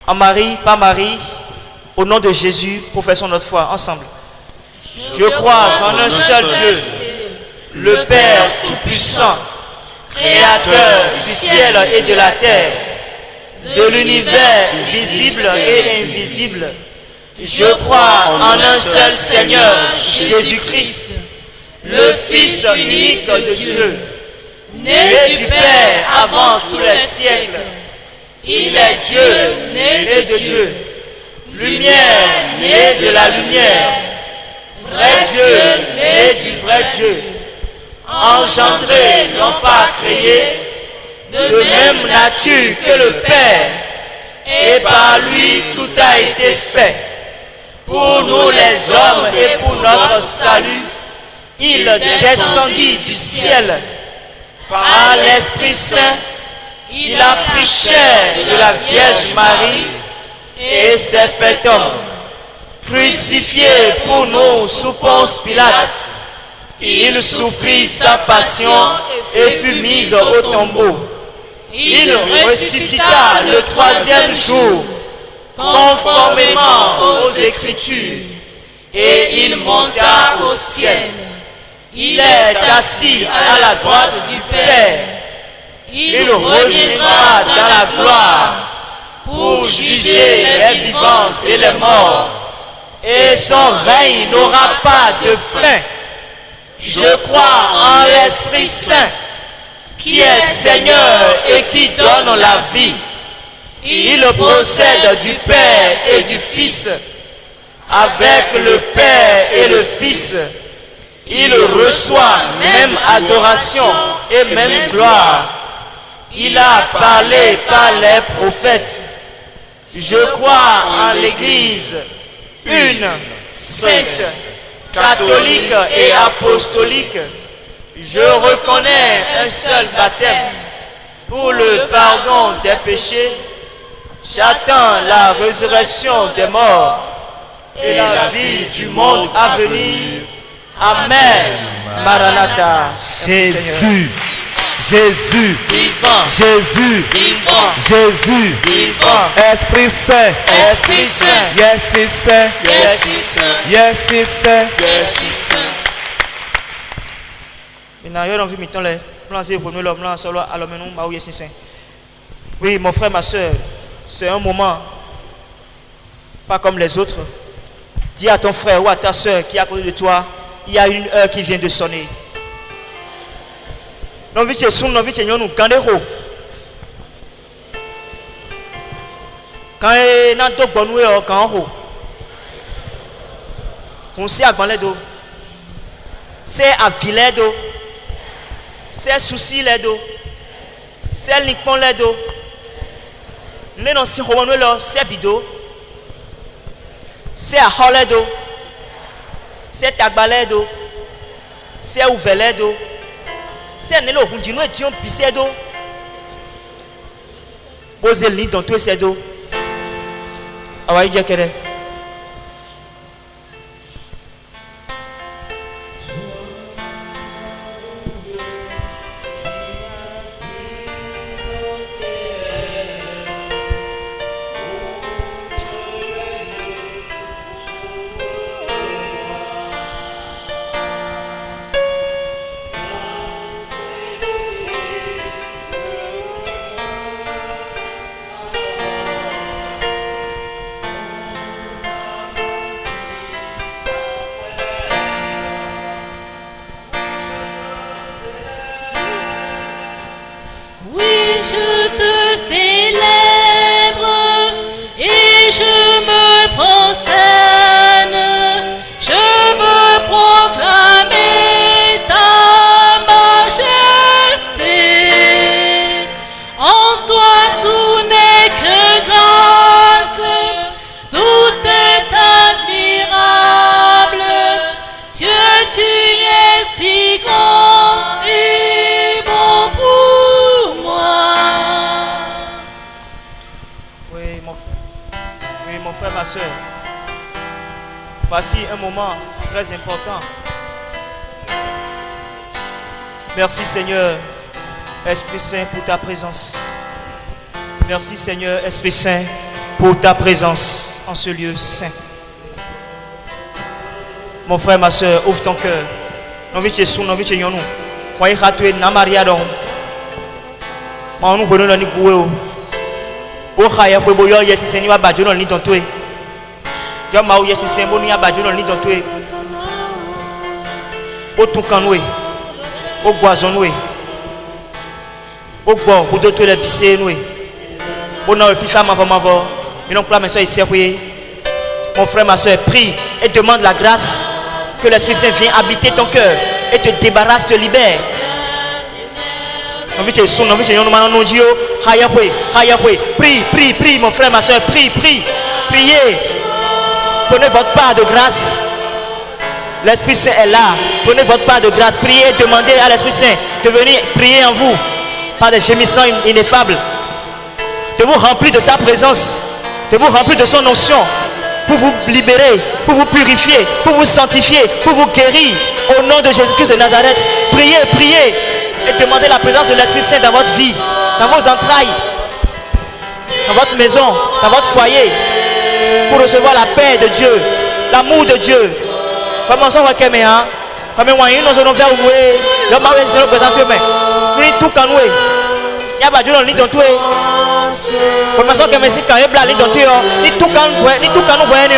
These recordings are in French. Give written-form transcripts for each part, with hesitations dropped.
En Marie, par Marie, au nom de Jésus, professons notre foi ensemble. Je crois en un seul Dieu, le Père Tout-Puissant, Créateur du ciel et de la terre, de l'univers visible et invisible. Je crois en un seul Seigneur, Jésus-Christ, le Fils unique de Dieu, né du Père avant tous les siècles. Il est Dieu, né de Dieu, lumière, né de la lumière, vrai Dieu, né du vrai Dieu, engendré, non pas créé, de même nature que le Père, et par lui tout a été fait. Pour nous les hommes et pour notre salut, il descendit du ciel. Par l'Esprit Saint, il a pris chair de la Vierge Marie et s'est fait homme. Crucifié pour nous sous Ponce Pilate, il souffrit sa passion et fut mis au tombeau. Il ressuscita le troisième jour, conformément aux Écritures, et il monta au ciel. Il est assis à la droite du Père. Il reviendra dans la gloire pour juger les vivants et les morts, et son règne n'aura pas de fin. Je crois en l'Esprit Saint, qui est Seigneur et qui donne la vie. Il procède du Père et du Fils. Avec le Père et le Fils, il reçoit même adoration et même gloire. Il a parlé par les prophètes. Je crois en l'Église, une, sainte, catholique et apostolique. Je reconnais un seul baptême pour le pardon des péchés. J'attends la résurrection des morts et la vie du monde à venir. Amen. Maranatha. Jésus. Jésus, vivant, Jésus, vivant, Jésus, vivant, Esprit Saint, Esprit Saint, yes, it's Saint, yes, it's Saint, yes, it's Saint, yes, it's Saint. Oui, mon frère, ma soeur, c'est un moment pas comme les autres. Dis à ton frère ou à ta soeur qui est à côté de toi, il y a une heure qui vient de sonner. Non, vite, son, non, vite, nous gandero. Quand on a deux bonnes heures, quand on sait à Gbanledo, c'est à Viledo, c'est souci ledo, c'est Linkpon ledo, nous non si on là, c'est bido, c'est à Holedo, c'est à Gbaledo, c'est à Ouveledo. C'est un élo hundino et Dion Pisedo. Posez le lit dans tous ces dos. Awaï Djakere. Voici un moment très important. Merci Seigneur, Esprit Saint, pour ta présence. Merci Seigneur, Esprit Saint, pour ta présence en ce lieu saint. Mon frère, ma soeur, ouvre ton cœur. Nous voyons ratoué na Maria donc. Ma nous bonne ni goué. O khaya ko boyo yesi seni wa bajo ni don toé. Jo ma o yesi sembo ni bajo ni don toé. O tun kanoué. O goazonoué. O gbo hudo to le bise noué. O na fifa ma va. Mais non pas mes soeurs ici. Mon frère, ma soeur, prie et demande la grâce que l'Esprit Saint vienne habiter ton cœur et te débarrasse, te libère. Prie, mon frère, ma soeur, priez. Prenez votre part de grâce. L'Esprit Saint est là. Prenez votre part de grâce. Priez, demandez à l'Esprit Saint de venir prier en vous par des gémissements ineffables, de vous remplir de sa présence, de vous remplir de son onction, pour vous libérer, pour vous purifier, pour vous sanctifier, pour vous guérir. Au nom de Jésus-Christ de Nazareth, priez et demandez la présence de l'Esprit Saint dans votre vie, dans vos entrailles, dans votre maison, dans votre foyer, pour recevoir la paix de Dieu, l'amour de Dieu. Commençons à Kéméa. Comme nous allons faire oué, nous allons présenter mais nous tout canoué. Il y a pas de gens qui ont tout. Commençons que merci quand il bla li donté ni tout kan ni tout kan no ni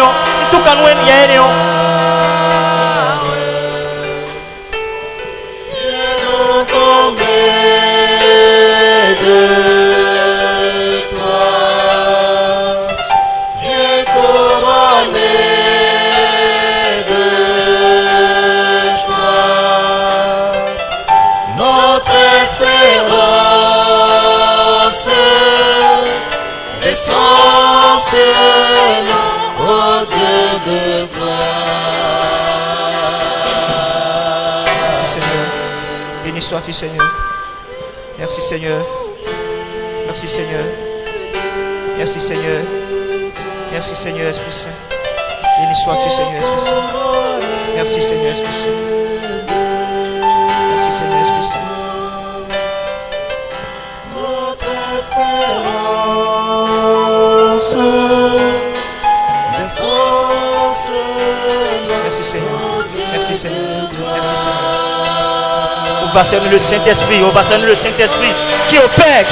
tout kan no ya ni Merci Seigneur. Béni sois-tu Seigneur. Merci Seigneur. Merci Seigneur. Merci Seigneur. Merci Seigneur Esprit Saint. Béni sois-tu Seigneur Esprit Saint. Merci Seigneur Esprit Saint. Merci Seigneur Esprit Saint. Merci Seigneur. Merci Seigneur. Merci Seigneur. On va servir le Saint-Esprit. On va servir le Saint-Esprit qui opère.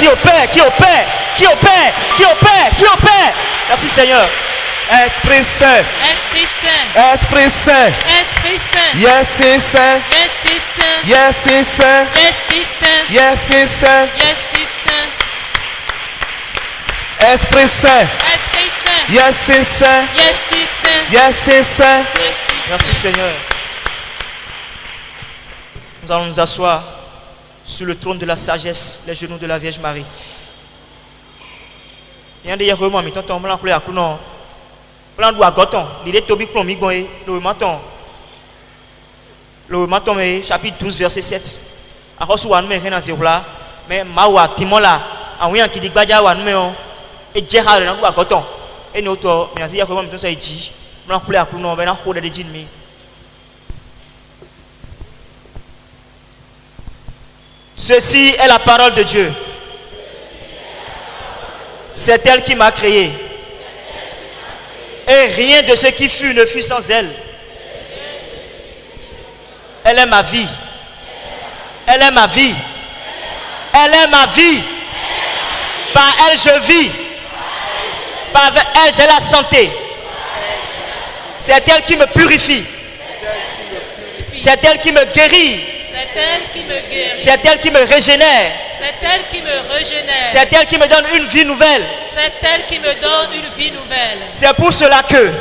Merci Seigneur. Esprit Saint. Esprit Saint. Esprit Saint. Esprit Saint. Yes, Saint. Esprit Saint. Yes, Saint. Esprit Saint. Yes, Saint. Esprit Saint. Esprit Saint. Esprit Saint. Yes, Saint. Esprit Saint. Yes, Saint. Merci Seigneur. Nous allons nous asseoir sur le trône de la sagesse, les genoux de la Vierge Marie. Il y a des gens qui ont dit le matin, chapitre 12, verset 7. Mais Mawa Timola, a un qui dit Baja ou Anmeo, et Jehar et Nangua Goton. Et nous, mais il y a vraiment ça dit. On a appelé à Kuno, on a appelé à Jinmi. Ceci est la parole de Dieu. C'est elle qui m'a créé. Et rien de ce qui fut ne fut sans elle. Elle est ma vie. Elle est ma vie. Elle est ma vie. Par elle je vis. Par elle j'ai la santé. C'est elle qui me purifie. C'est elle qui me guérit. C'est elle qui me guérit. C'est elle qui me régénère. C'est elle qui me régénère. C'est elle qui me donne une vie nouvelle. C'est elle qui me donne une vie nouvelle. C'est pour cela que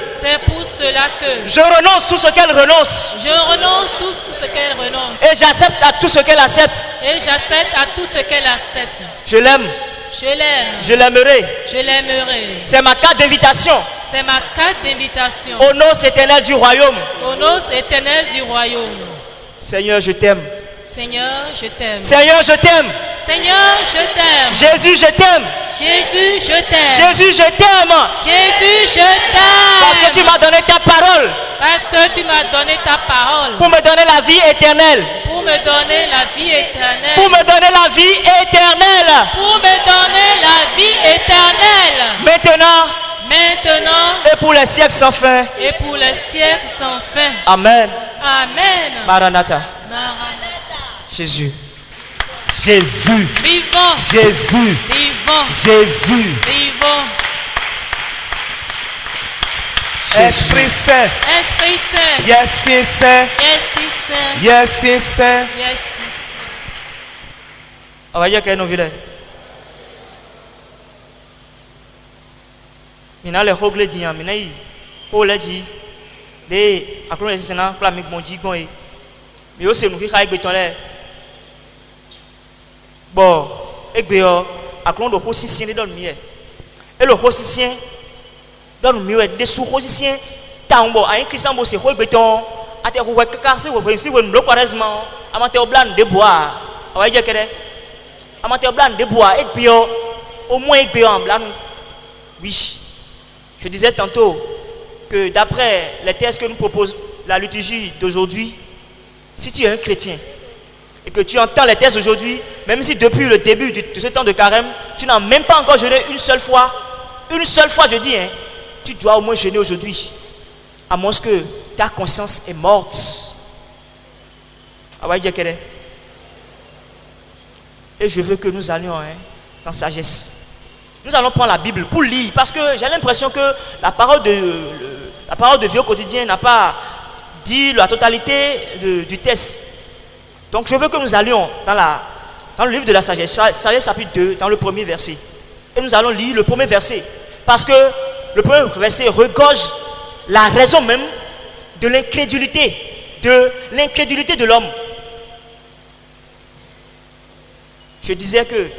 je renonce tout ce qu'elle renonce. Je renonce tout ce qu'elle renonce. Et j'accepte à tout ce qu'elle accepte. Et j'accepte à tout ce qu'elle accepte. Je l'aime. Je l'aime. Je l'aimerai. Je l'aimerai. C'est ma carte d'invitation. C'est ma carte d'invitation. Au nom éternel du royaume. Au nom éternel du royaume. Seigneur, je t'aime. Seigneur, je t'aime. Seigneur, je t'aime. Seigneur, je t'aime. Jésus, je t'aime. Jésus, je t'aime. Jésus, je t'aime. Jésus, je t'aime. Parce que tu m'as donné ta parole. Parce que tu m'as donné ta parole. Pour me donner la vie éternelle. Pour me donner la vie éternelle. Pour me donner la vie éternelle. Pour me donner la vie éternelle. Maintenant, Et pour les siècles sans fin. et pour les siècles sans fin. Amen. Amen. Maranatha. Maranatha. Jésus. Jésus. Vivons. Jésus. Vivons. Jésus. Vivons. Esprit Saint. Esprit Saint. Yes, Saint. Esprit Saint. Yes, Saint. Yes. On va dire qu'elle nous vit. Mina le hogle di mina yi o le di de akro le sena kla mi gbon ji gbon yi mi o se nu ki ka egbe ton le bo egbe o akro do ho sisien de don mi e lo ho sisien don mi we de su ho sisien ta bo ayin christian bo se ho egbe ton ate ko we kaka se we si we no quaresma amate o blan de bois awa je kede amate o blan de bois egbe o au moins egbe o blan oui. Je disais tantôt que d'après les textes que nous propose la liturgie d'aujourd'hui, si tu es un chrétien et que tu entends les textes d'aujourd'hui, même si depuis le début de ce temps de carême, tu n'as même pas encore jeûné une seule fois je dis, hein, tu dois au moins jeûner aujourd'hui, à moins que ta conscience est morte. Et je veux que nous allions dans sagesse. Nous allons prendre la Bible pour lire, parce que j'ai l'impression que la parole de vie au quotidien n'a pas dit la totalité du texte. Donc je veux que nous allions dans le livre de la sagesse, sagesse chapitre 2, dans le premier verset. Et nous allons lire le premier verset, parce que le premier verset regorge la raison même de l'incrédulité de l'homme. Je disais que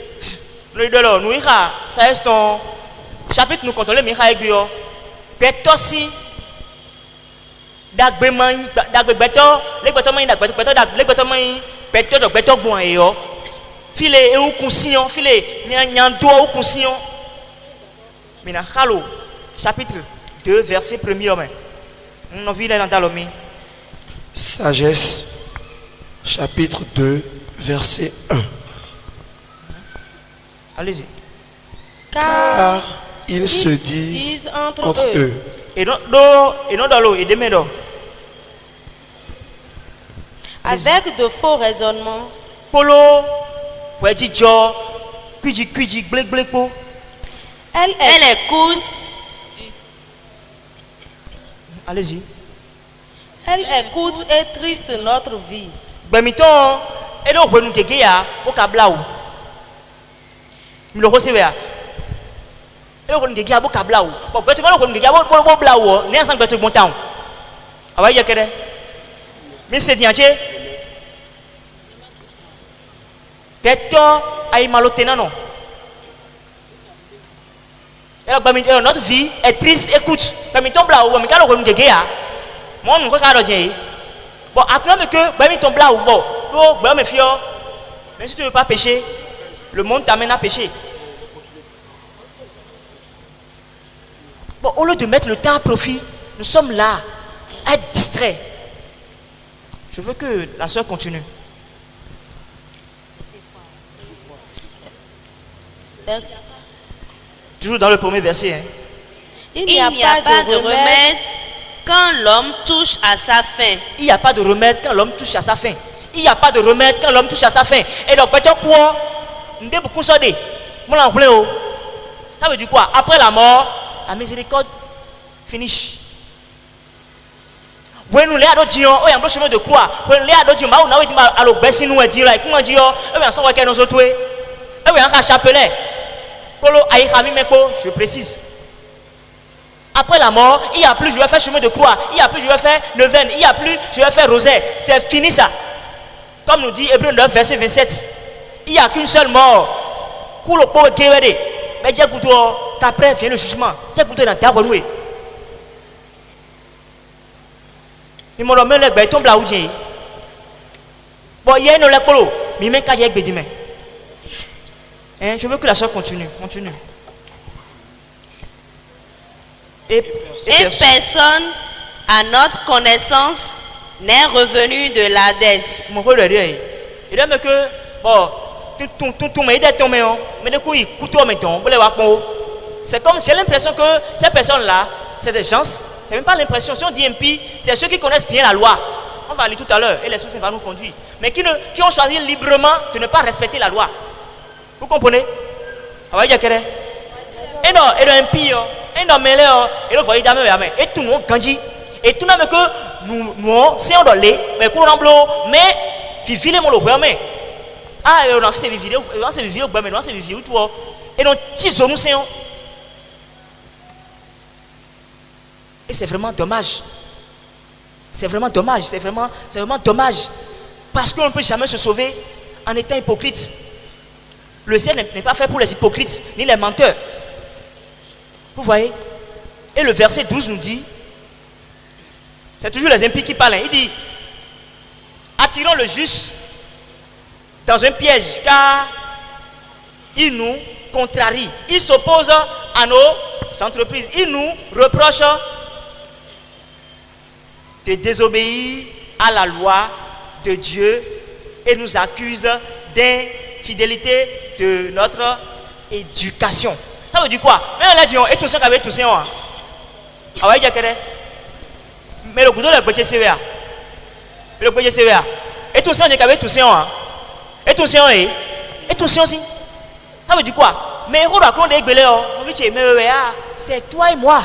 nous ira, ça est ton chapitre nous contrôler mira egbio. Petosi dagbeman dagbeto, legbetomai legbetomai peto do beto bon eyo. File e ou conscient, file nyando ou conscient. Mina khalo chapitre 2 verset 1er homme. On vit là dans l'homme. Sagesse chapitre 2 verset 1. Allez-y. Car ils se disent entre eux. Et non dans l'eau, et demain d'eau. Avec de faux raisonnements. Polo, puis jo, puis blek po. Elle écoute. Allez-y. Elle écoute et triste notre vie. Bemiton, et donc nous gegeya au kablao. Le recevoir. Et on gegeya au kablao. Bon, tu vas le gegeya au blao, n'est pas un bon temps. Ah ouais, yakere. Mais c'est dianche. Peto ay malotena non. Et notre vie est triste, écoute. Bemiton blao, mais quand on gegeya, moi on regarde bien. Bon, attends que bemiton blao, bon, bon me fio. Mais si tu ne veux pas pécher, le monde t'amène à pécher. Bon, au lieu de mettre le temps à profit, nous sommes là, à être distraits. Je veux que la soeur continue. Toujours dans le premier verset. Hein. Il n'y a pas de remède quand l'homme touche à sa faim. Il n'y a pas de remède quand l'homme touche à sa faim. Il n'y a pas de remède quand l'homme touche à sa faim. Et donc, peut-être quoi? Nous devons beaucoup sortir. Ça veut dire quoi? Après la mort, la miséricorde finish. When nous l'avons dit, on a un chemin de quoi? When nous l'avons dit, on a dit, alors, baissez nous et dire, comment dire, on a un nous autres, on a un chapelet. Je précise. Après la mort, il n'y a plus, je vais faire chemin de croix. Il n'y a plus, je vais faire neuvaine. Il n'y a plus, je vais faire rosaire. C'est fini ça. Comme nous dit Hébreux 9, verset 27. Il n'y a qu'une seule mort. Mais qu'après vient le jugement. Il m'a dit, mais tombe là où il bon, il y a une lecolo. Mais même quand il y a des demain. Je veux que la soeur continue. Continue. Et personne, à notre connaissance, n'est revenu de l'Hadès. Il dit que, bon, c'est comme, j'ai l'impression que ces personnes-là, c'est des gens, c'est même pas l'impression. Si on dit impie, c'est ceux qui connaissent bien la loi. On va aller tout à l'heure et l'Esprit Saint va nous conduire. Mais qui ont choisi librement de ne pas respecter la loi. Vous comprenez? Et non, impie, et non, mais là, et le voyez d'ailleurs, et tout le monde grandit. Et tout le monde que nous, c'est on doit aller, mais qu'on remblot, mais vivre les mots le mais ah, on a fait vivre, on s'est vivre mais on s'est vivre tout. Et donc, tisons nous c'est. Et c'est vraiment dommage. C'est vraiment dommage, c'est vraiment dommage. Parce qu'on ne peut jamais se sauver en étant hypocrite. Le ciel n'est pas fait pour les hypocrites, ni les menteurs. Vous voyez? Et le verset 12 nous dit, c'est toujours les impies qui parlent. Il dit, attirons le juste dans un piège, car il nous contrarie. Il s'oppose à nos entreprises. Il nous reproche de désobéir à la loi de Dieu et nous accuse d'infidélité de notre éducation. Ça veut dire quoi? Mais on a dit, et tout ça qu'avait tout ça. Mais le goudron est petit sévère. Le petit sévère. Et tout ça, on est qu'avec tout ça. Et tout ça, et tout ça aussi. Ça veut dire quoi? Mais on raconte des bélés. C'est toi et moi.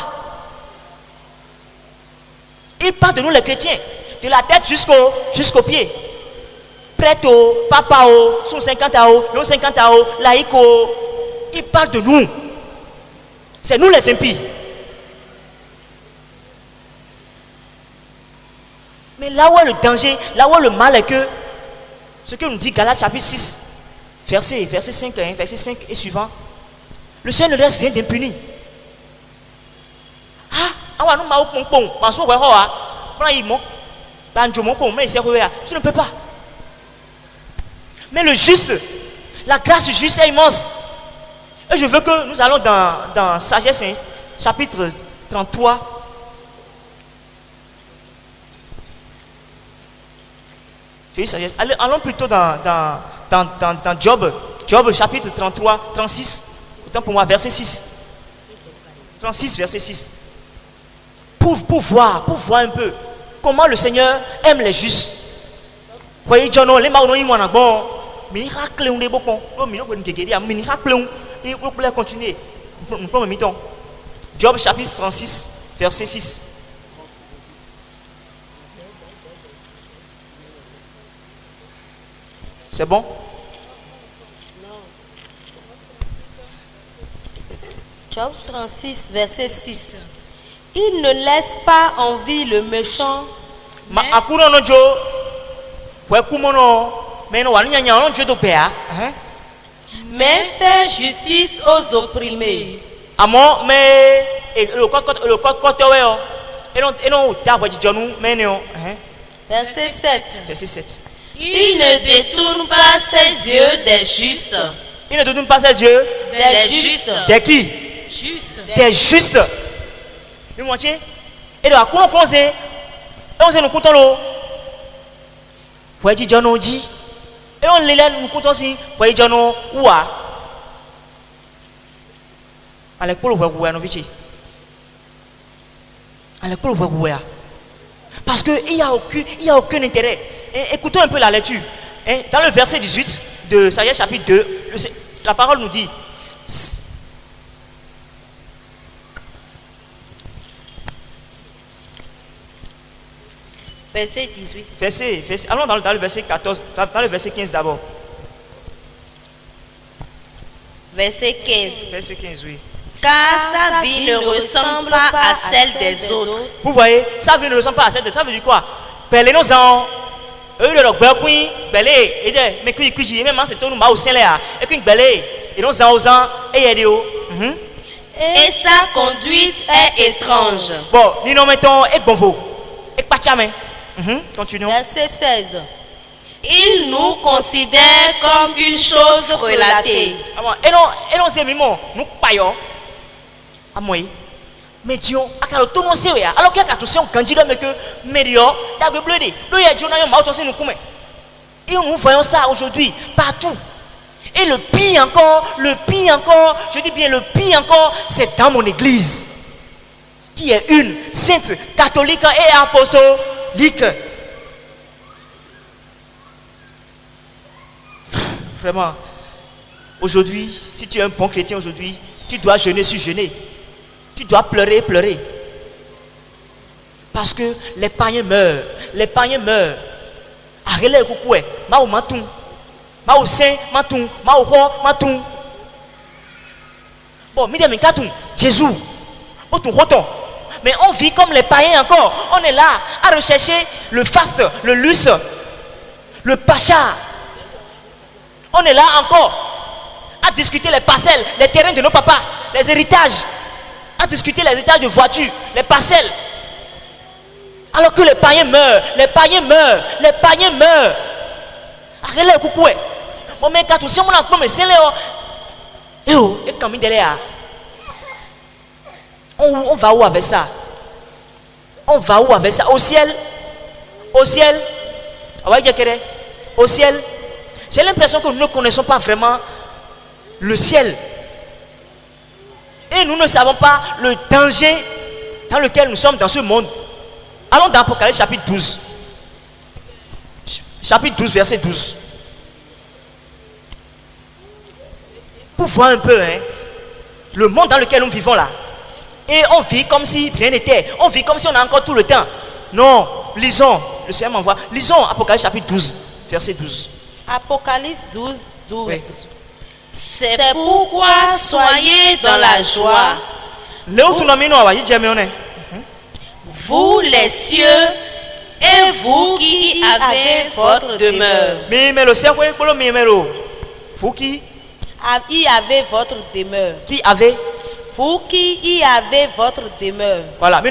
Il parle de nous les chrétiens, de la tête jusqu'au pied. Prêto, papao, son 50 ao, non 50 ao, laïco. Il parle de nous. C'est nous les impies. Mais là où est le danger, là où est le mal est que, ce que nous dit Galates chapitre 6, verset 5, verset 5 et suivant, le Seigneur ne laisse rien d'impuni. Tu ne peux pas. Mais le juste, la grâce du juste est immense. Et je veux que nous allons dans Sagesse, chapitre 33. Allons plutôt dans Job. Job chapitre 33, 36. Autant pour moi, verset 6. 36, verset 6. Pour voir un peu comment le Seigneur aime les justes. Voyez, John, les marrons, ils m'ont bon. Miracle, on est beaucoup. Miracle, et vous pouvez continuer. Job chapitre 36, verset 6. C'est bon? Job 36, verset 6. Il ne laisse pas en vie le méchant. Mais fait justice aux opprimés. Verset 7. Verset 7. Il ne détourne pas ses yeux des justes. Il ne détourne pas ses yeux des justes. Des qui? Juste. Des justes. Vous moitié? Et donc, comment on sait? On sait nous comptons l'eau. Vous voyez, John dit. Et on les laisse nous comptons aussi. Vous voyez, John ouah. Avec pour le voir, nous vite. Avec pour le voir. Parce qu'il n'y a aucun intérêt. Et écoutons un peu la lecture. Dans le verset 18 de Sagesse chapitre 2, la parole nous dit. Verset 18. Allons dans le verset 14, dans le verset 15 d'abord. Verset 15. Verset 15, oui. Car sa vie ne ressemble pas à celle des autres. Vous voyez, sa vie ne ressemble pas à celle des autres. Ça veut dire quoi? Belé nos ans. Eux le belé, belé, et mais qui même c'est tout nous au sein là. Et qu'une belé, et nos ans aux ans et yadio. Et sa conduite est étrange. Bon, nous nous mettons et bon vous. Et pas jamais. Continuons. Verset 16. Il nous considère comme une chose relatée. Et non, c'est mimo. Nous payons. À moi. Mais Dieu, tout le monde sait. Alors qu'il y a tout ça, on candidat, mais que meilleur, d'abord bleu. Nous y a Dieu, nous avons aussi nous commet. Et nous voyons ça aujourd'hui, partout. Et le pire encore, je dis bien le pire encore, c'est dans mon église. qui est une, sainte, catholique et apostolique. Vraiment, aujourd'hui, si tu es un bon chrétien aujourd'hui, tu dois jeûner sur jeûner. Tu dois pleurer, pleurer. Parce que les païens meurent. Les païens meurent. Arrêtez le coucou. Mao matou. Mao saint matou. Mao ho matou. Bon, midem katou. Jésus. Mais on vit comme les païens encore. On est là à rechercher le faste, le luxe, le pacha. On est là encore à discuter les parcelles, les terrains de nos papas, les héritages, à discuter les héritages de voitures, les parcelles. Alors que les païens meurent, les païens meurent, les païens meurent. Arrêtez le coucou. Bon, mais quand si on a comme c'est là, et comme il est là, on va où avec ça? On va où avec ça? Au ciel? Au ciel? Au ciel? J'ai l'impression que nous ne connaissons pas vraiment le ciel. Et nous ne savons pas le danger dans lequel nous sommes dans ce monde. Allons dans Apocalypse chapitre 12. Chapitre 12, verset 12. Pour voir un peu le monde dans lequel nous vivons là. Et on vit comme si rien n'était. On vit comme si on a encore tout le temps. Non, lisons. Le Seigneur m'envoie. Lisons Apocalypse chapitre 12, verset 12. Apocalypse 12, 12. Oui. C'est pourquoi soyez dans la joie, vous les cieux et vous qui avez votre demeure. Vous qui y avez votre demeure. Qui avez? Vous qui y avez votre demeure. Voilà.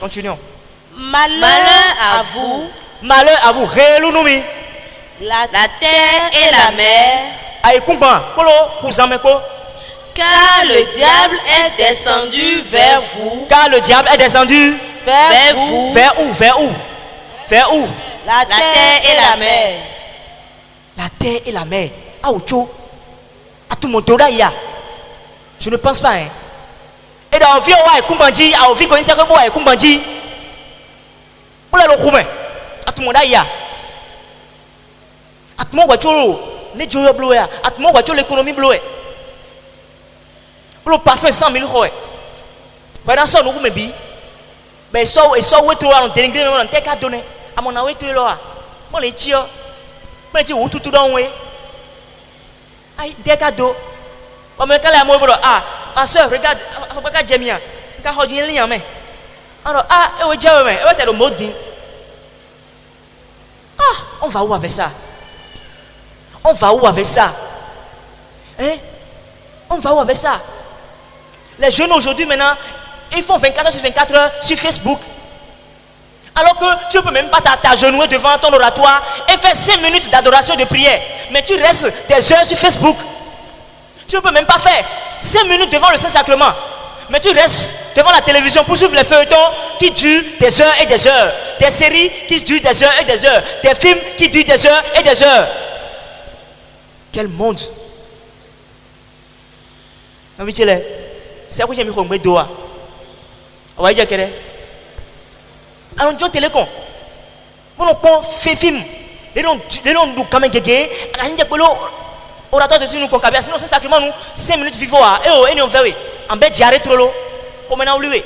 Continuons. Malheur à vous, Malheur à vous. la terre et la mer, car le diable est descendu vers vous. Car le diable est descendu vers vous. Vers où? Vers où? Vers où? La terre et la mer. La terre et la mer. Ah, à tout le monde, je ne pense pas. Et dans la vie, on va Kumbandji, à la vie, on va Kumbandji. On a le roumain. À tout le monde, il y a. À tout le monde, les joyeux bleus. À tout le monde, l'économie bleue. Pour le parfum 100 000 euros. Pendant ça, nous, mais ça, et ça, où est-ce qu'on dénigre, on a un cas donné. À mon avis, tu es là. On les tire. On les tire où tout dans le aïe, des cadeaux. On me calme à moi, ah, ma soeur, regarde, regarde Jamia. Car on dit rien, mais. Alors, ah, et oui, Jamia, et ouais, le mot dit. Ah, on va où avec ça? On va où avec ça? Hein? On va où avec ça? Les jeunes aujourd'hui, maintenant, ils font 24 heures sur 24 heures sur Facebook. Alors que tu ne peux même pas t'agenouiller devant ton oratoire et faire 5 minutes d'adoration de prière. Mais tu restes des heures sur Facebook. Tu ne peux même pas faire 5 minutes devant le Saint-Sacrement. Mais tu restes devant la télévision pour suivre les feuilletons qui durent des heures et des heures. Des séries qui durent des heures et des heures. Des films qui durent des heures et des heures. Quel monde! C'est quoi j'ai mis au doigt? On va dire que alors John Télécom, on prend fait film, les noms nous quand même gagné, orateur de nous concabia, sinon c'est sacrément nous 5 minutes vivons et on fait en bête j'arrête trop l'eau, on maintenant lui,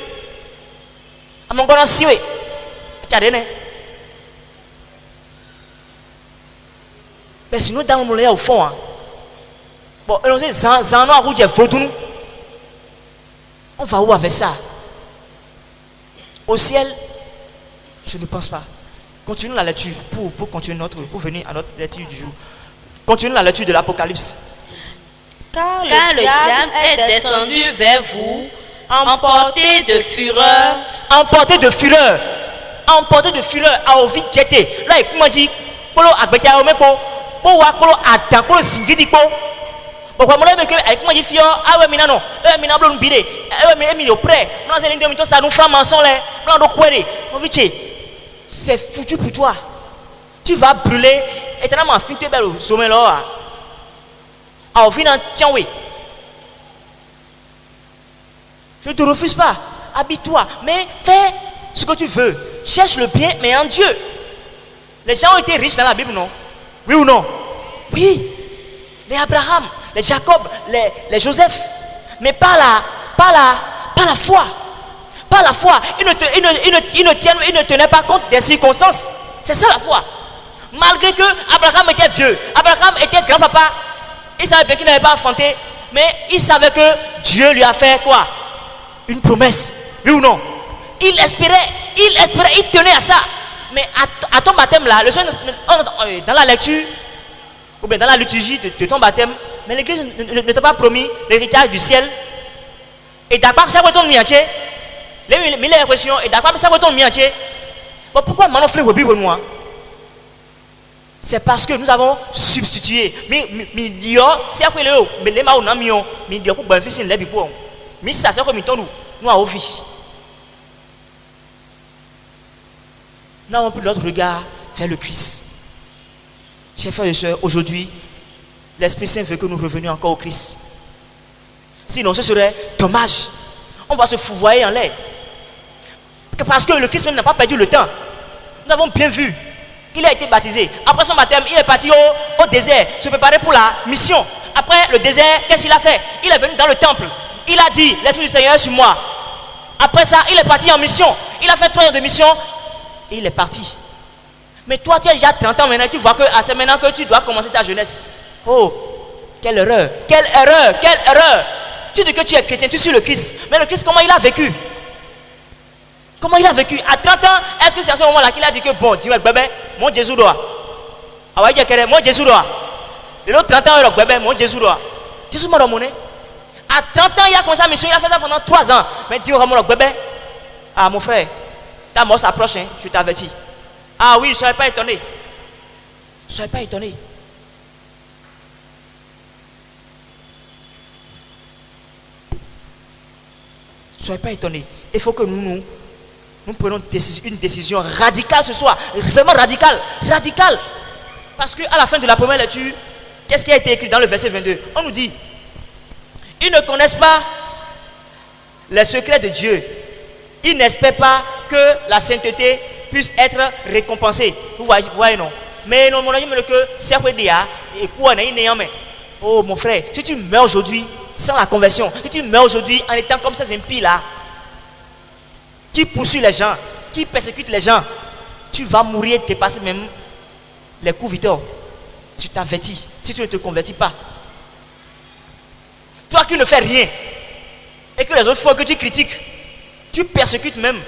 à mon grand siwe, t'as mais sinon dans mon lait au fond, bon, on sait Zano a rougé photo nous, on va où avec ça? Au ciel? Je ne pense pas. Continuons la lecture pour continuer pour venir à notre lecture du jour. Continuons la lecture de l'Apocalypse. Car le diable est descendu vers vous, emporté de fureur. Emporté de fureur. Emporté de fureur. À ouvir jeté. Là, il m'a dit, polo agbete a omepo, polo attend, polo singidi po. Pourquoi moi avec moi dit fio, ah ouais mina non, mina blon bide, mina mi au près. Moi c'est l'indemnité ça nous franc-maçon là, blanc de quoi on dit c'est foutu pour toi. Tu vas brûler éternellement. Fin te belle sommet là. En venant, tiens oui. Je ne te refuse pas. Habille-toi. Mais fais ce que tu veux. Cherche le bien, mais en Dieu. Les gens ont été riches dans la Bible, non? Oui ou non? Oui. Les Abraham, les Jacob, les Joseph. Mais pas la foi. Pas la foi. Ils ne tenaient pas compte des circonstances. C'est ça la foi. Malgré que Abraham était vieux, Abraham était grand-papa, il savait bien qu'il n'avait pas enfanté, mais il savait que Dieu lui a fait quoi? Une promesse. Oui ou non? Il espérait, il tenait à ça. Mais à ton baptême là, dans la lecture, ou bien dans la liturgie de ton baptême, mais l'église ne t'a pas promis l'héritage du ciel. Et d'accord, ça retourne mianché. Les mille expressions, et d'accord, ça retourne mianché. Bon, pourquoi maintenant frère Webi Renoir? C'est parce que nous avons substitué. Mais c'est après le mais les mains n'amions, mais pour bénéficier de l'ébipon. Mais ça c'est comme nous à office. Nous n'avons plus notre regard vers le Christ. Chers frères et sœurs, aujourd'hui, l'Esprit Saint veut que nous revenions encore au Christ. Sinon, ce serait dommage. On va se fouvoyer en l'air. Parce que le Christ même n'a pas perdu le temps. Nous avons bien vu. Il a été baptisé. Après son baptême, il est parti au désert, se préparer pour la mission. Après le désert, qu'est-ce qu'il a fait? Il est venu dans le temple. Il a dit, l'Esprit du Seigneur est sur moi. Après ça, il est parti en mission. Il a fait 3 ans de mission. Et il est parti. Mais toi, tu as déjà 30 ans maintenant. Tu vois que c'est maintenant que tu dois commencer ta jeunesse. Oh, quelle erreur. Quelle erreur. Quelle erreur. Tu dis que tu es chrétien, tu suis le Christ. Mais le Christ, comment il a vécu? Comment il a vécu? À 30 ans, est-ce que c'est à ce moment-là qu'il a dit que bon, tu es bébé, mon Jésus doit. Ah ouais, mon Jésus doit. Et l'autre 30 ans, il est bébé, mon Jésus doit. Jésus m'a donné. À 30 ans, il a commencé sa mission, il a fait ça pendant 3 ans. Mais Dieu mon bébé. Ah, mon frère, ta mort s'approche, hein, je t'avertis. Ah oui, ne soyez pas étonné. Ne soyez pas étonné. Ne soyez pas étonné. Il faut que nous prenons une décision radicale ce soir. Vraiment radicale. Radicale. Parce qu'à la fin de la première lecture, qu'est-ce qui a été écrit dans le verset 22? On nous dit, ils ne connaissent pas les secrets de Dieu. Ils n'espèrent pas que la sainteté puisse être récompensée. Vous voyez non? Mais non, mon ami, que c'est quoi dire? Et quoi, oh mon frère, si tu meurs aujourd'hui sans la conversion, si tu meurs aujourd'hui en étant comme ces impies là, qui poursuit les gens, qui persécute les gens, tu vas mourir, dépasser même les coups vitaux. Si tu t'avertis, si tu ne te convertis pas. Toi qui ne fais rien, et que les autres fois que tu critiques, tu persécutes même.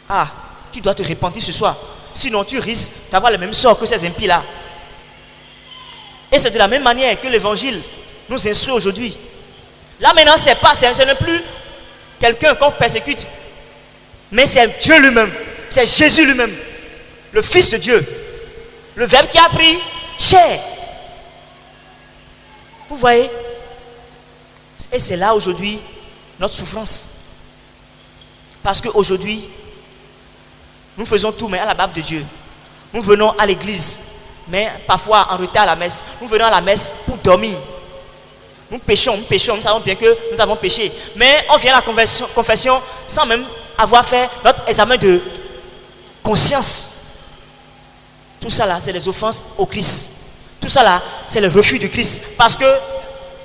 Ah, tu dois te repentir ce soir. Sinon, tu risques d'avoir le même sort que ces impies-là. Et c'est de la même manière que l'évangile nous instruit aujourd'hui. Là maintenant, ce n'est plus quelqu'un qu'on persécute, mais c'est Dieu lui-même, c'est Jésus lui-même, le Fils de Dieu, le Verbe qui a pris chair. Vous voyez? Et c'est là aujourd'hui notre souffrance. Parce qu'aujourd'hui, nous faisons tout, mais à la barbe de Dieu. Nous venons à l'église, mais parfois en retard à la messe. Nous venons à la messe pour dormir. Nous péchons, nous savons bien que nous avons péché. Mais on vient à la confession sans même avoir fait notre examen de conscience. Tout ça là, c'est les offenses au Christ. Tout ça là, c'est le refus du Christ. Parce que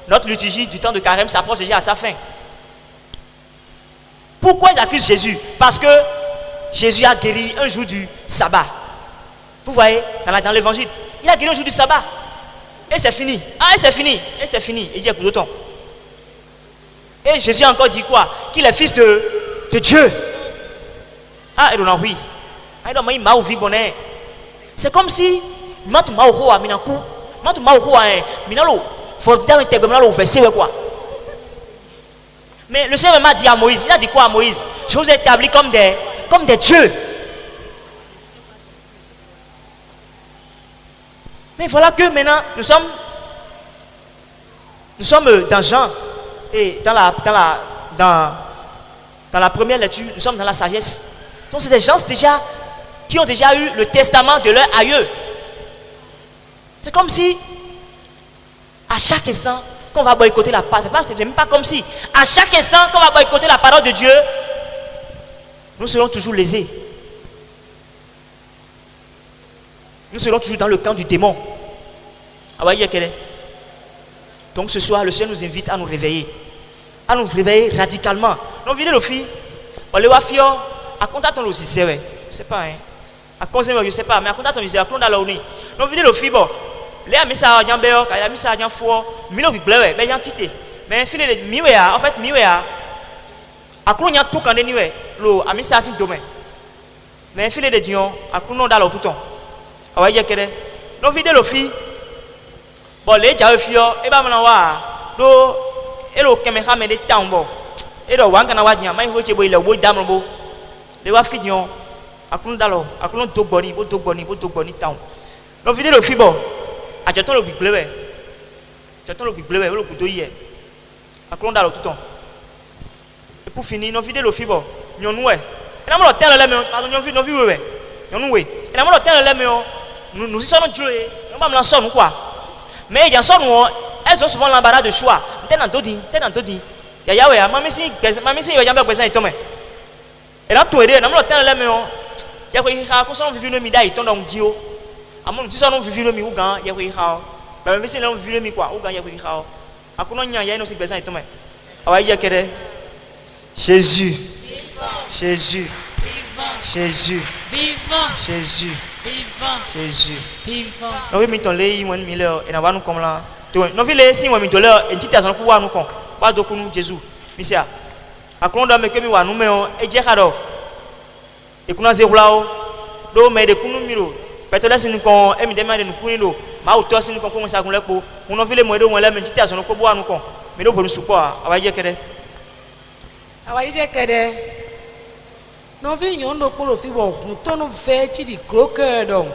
notre liturgie du temps de carême s'approche déjà à sa fin. Pourquoi ils accusent Jésus? Parce que Jésus a guéri un jour du sabbat. Vous voyez, dans l'évangile, il a guéri un jour du sabbat. Et c'est fini. Ah, et c'est fini. Et c'est fini. Il dit écoute autant. Et Jésus a encore dit quoi? Qu'il est fils de Dieu. Ah, et donc oui. C'est comme si mais le Seigneur m'a dit à Moïse, il a dit quoi à Moïse? Je vous ai établi comme des dieux. Mais voilà que maintenant nous sommes dans Jean et dans la première lecture, nous sommes dans la sagesse. Donc c'est des gens déjà qui ont déjà eu le testament de leur aïeux. C'est comme si, à chaque instant, qu'on va boycotter la parole, c'est même pas comme si, à chaque instant qu'on va boycotter la parole de Dieu, nous serons toujours lésés. Nous serons toujours dans le camp du démon. Donc ce soir, le Seigneur nous invite à nous réveiller radicalement. Nous venons les filles, on les voit faire, à compter ton aussi, c'est vrai, je sais pas, hein. À cause de je sais pas, mais à compter ton aussi, à compter la uni. Nous venons les filles, bon, les amis ça a bien quand amis ça a bien fort, milo qui bleu, ben yantité. Mais file de miwea, en fait miwea. À quoi on y a tout quand on est l'eau, ami ça c'est domaine. Mais file de Dion, à quoi on a dans tout temps. Ah ouais, j'ai qu'elle. Nous venons les filles. Bon, les gens filles, et ben maintenant do, et le caméra met des temps bon. Et le wang kana wadi, mais il faut que tu bois dame bon. Les wa filles Dion, à quoi on dalo, à quoi on to boni temps. Nous venons les filles bon. J'attends le bleu. J'attends le bleu, le couteau hier. À quoi on dalo tout temps. Et pour finir, nous vidéo le fibre, nous noué. Et là, on a le lème, pardon, nous vidéo, nous noué. Et là, on a le lème, nous y sommes joués, nous pas me lancer nous quoi. Mais il y a ça nous, elles ont souvent l'embarras de choix. T'es dans Dodi. Ya ya ouais, mamie si, il y a bien besoin de tomber. Et là, tout est là, on a le lème, il y a quoi il a, quand on vit le midai, il tombe dans Dio. À mon petit son, on vit le mi ou gan, il y a quoi il a. Ben, mais c'est on vit le mi quoi, ou gan, il y a quoi il a. À quoi on y a, aussi besoin de tomber. Ah ouais, il y a qu'elle. Jésus, Jésus, Jésus, Jésus, Jésus. Nous avons mis ton lait, nous avons mis l'heure, et nous avons comme là. Nous avons mis l'heure, si nous avons mis de l'heure, et nous avons pouvoir nous comme. Pas de nous Jésus. Monsieur, à quoi on doit mettre nous nous mettons et Dieu alors. Et qu'on a zéro là, nous mettons nous miro. Peut-être si nous con, et nous demandons nous courir nous. Ma auteur si nous commençons à couler pour. On a vu les moyens de nous mettre nous comme boire nous comme. Mais nous pour nous support. On va dire que awaye kede no vi nyon do polo fi bo to no fe ti di croqueur don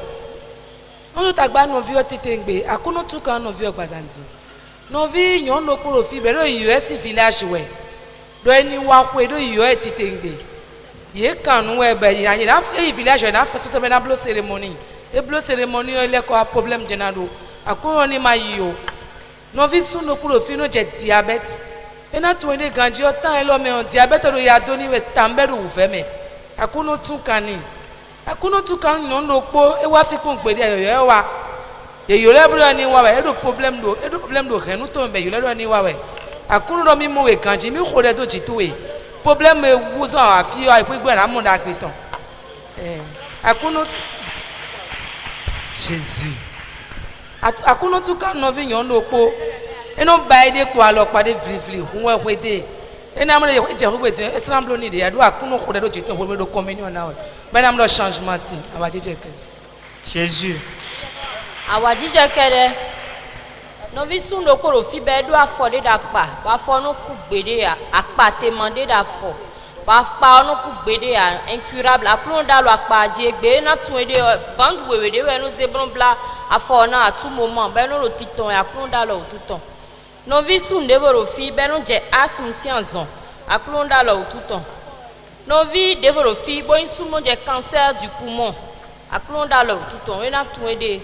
on to gba no vi o tetengbe akuno tu kan no vi o gbadanti no vi nyon do polo fi be do US village we do eni wa kwe do US tetengbe ye kan we be yan na e village na fa to be na blow ceremony e blow ceremony o le ko problem jenado akuno ni ma yo no vi sun do polo fi no je diabetes. Et na tu es grandi autant et l'homme en diabète le yadoni we tamberu ufeme akuno tukani non no po e wa fi kun gbede yo wa ye yo le bro ni wa e do problème do renu to be yo le ni wa we akuno do mi mo we grandi mi khole do jituwe problème e wuzo afi o ipe gbe na mo da gbetan akuno Jésus akuno tukan no vi yon no po et non baide ko alo pade vivli hunwe kwete et na mo je ko kwete islam lo ni de ado akuno khode do jiton ho do communion na we ben am lo changement ti awajeje ke Jésus awajeje kede no vi sun do ko ro fi be do afode da pa wa fo no ku gbede ya apa te mande da fo wa pa no ku gbede ya incurable aklon da lo apa je gbe na tun ede band wewe de we no zebron bla afo na à tout moment ben no ro titon ya aklon da lo tuton no vi sun de voro fi ben no je asthme si anzon aklon da lo tuton no vi de voro fi bo insumo je cancer du poumon aklon da lo tuton we na tun ede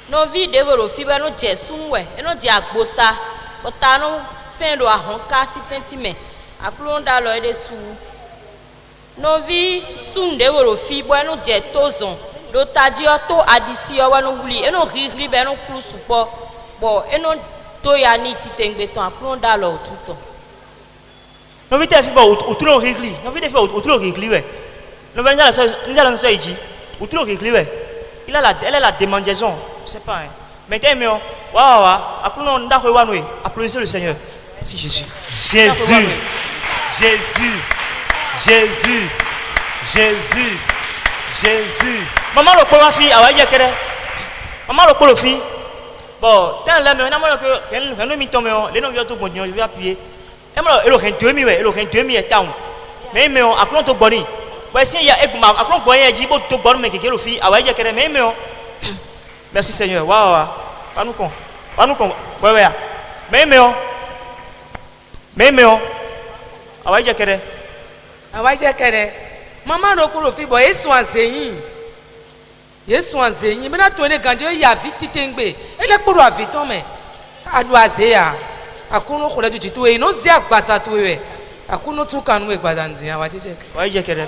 no vi de voro fi ben no je sunwe e no je agbota bota no fin do ahon ka si tentime aklon da lo ede su no vi sun de voro fi bo no je tozon do taji to adisi o wa no wuli e no riri be no kru supo bo e no to ya ni titengbe ton aklon da lo tuton no vi te fi bo utulo riri no vi te fi utulo riri we no va nza la so iji utulo riri we elle a la démangeaison je sais pas hein mais t'aimes wa aklon nda ko wa no applaudissez le Seigneur merci Jésus Jésus Jésus Jésus Jésus Jésus maman le ko wa fi awaje kere maman le ko lo fi bon tant là mais na mo que ken no mi tombe le no vi to bon je vais appuyer e mo e lo ken 2000 we e lo ken 2000 town mais aklon to boni bo si ya e ma aklon bo ya ji bo to bon me ke lo fi awaje kere mais merci Seigneur wa pa nous con ouais mais awaje kere mama ro ko lo fi bo esu azeyin Yesu anzenyi mena tourner gandje ya vite tengbe ele kporo aviton me adu azeya akuno khole du jitu e no zi agbasa tu we akuno tu kanu e gbadanzi awa tise Ouais, j'ai qu'elle.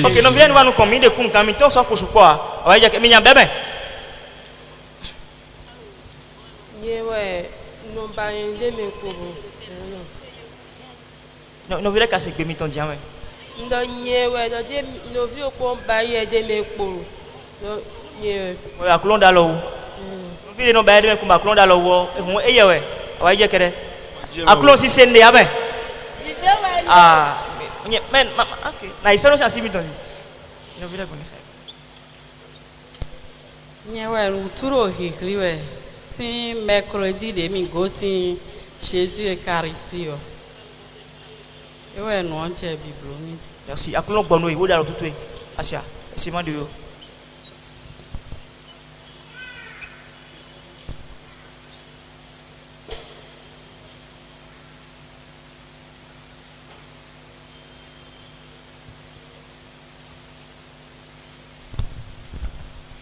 Ok, nous venons voir nous combien de coups quand nous sommes pour quoi? Ouais, j'ai qu'elle. Mais y a bébé. Yewe no ba inde me kubu. Nous voulons casser que mi-temps diamant. Ndo nyewe do je no vi okwo ba ye de me kporo. No nyewe. Ouais, à Clon d'Alo. Nous voulons nous bailler comme à Clon d'Alo. Et y a ouais. Ouais, j'ai qu'elle. À Clon si c'est né, ah ben. Ah, mais ok. Na ifelo si asimi toni. Nous voulons qu'on ait. Nyewe ruturo hikriwe. Si mercredi de mi gosi Jésus Eucharistie. Ewe no anche Bible ni. Merci. À Clon bono, il faut d'aller tout. Asia. C'est moi de yo.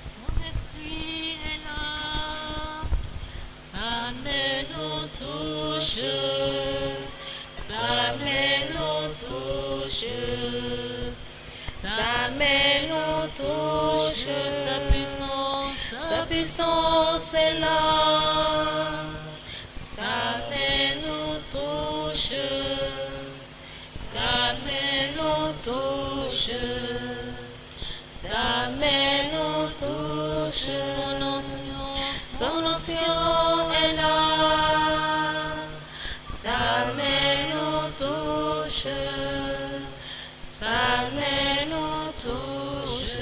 Son esprit est là, sa main nous touche, sa main nous touche, sa main nous touche, sa puissance est là, sa main nous touche, sa main nous touche. Sa main nous touche, son onction est là. Sa main nous touche, sa main nous touche.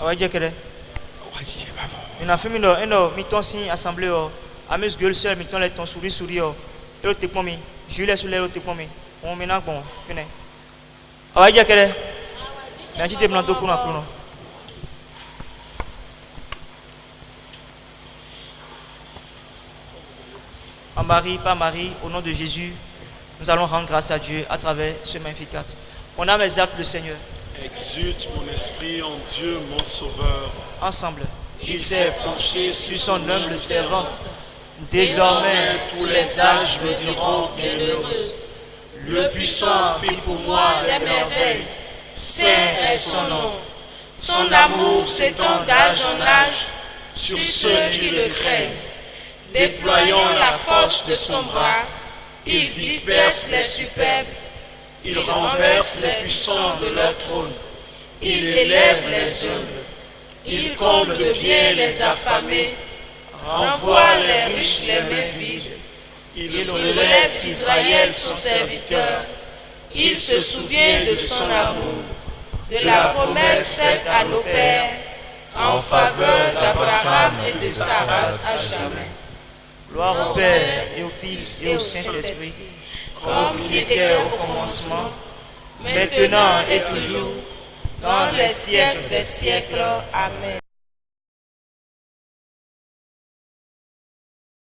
Ouais, j'ai qu'elle. Une affaire, mi-temps si assemblée, à mes gueules seules, mi-temps les tons souris, et le techmo mi, je laisse le techmo mi. On ménage bon, venez. Ah ouais, j'ai qu'elle. Mais tu t'es blanc de coups, non. En Marie, par Marie, au nom de Jésus, nous allons rendre grâce à Dieu à travers ce magnificat. On a mes actes, le Seigneur. Exulte mon esprit en Dieu, mon Sauveur. Ensemble. Il s'est penché sur son humble servante. Désormais, tous les âges me diront bienheureuse. Le puissant fit pour moi des merveilles. Saint est son nom. Son amour s'étend d'âge en âge sur ceux qui le craignent. Déployant la force de son bras, il disperse les superbes. Il renverse les puissants de leur trône. Il élève les humbles. Il comble de bien les affamés. Renvoie les riches les mains vides. Il relève Israël son serviteur. Il se souvient de son amour, de la promesse faite à nos pères en faveur d'Abraham et de sa race à jamais. Gloire au Père et au Fils et au Saint-Esprit, comme il était au commencement, maintenant et toujours, dans les siècles des siècles. Amen.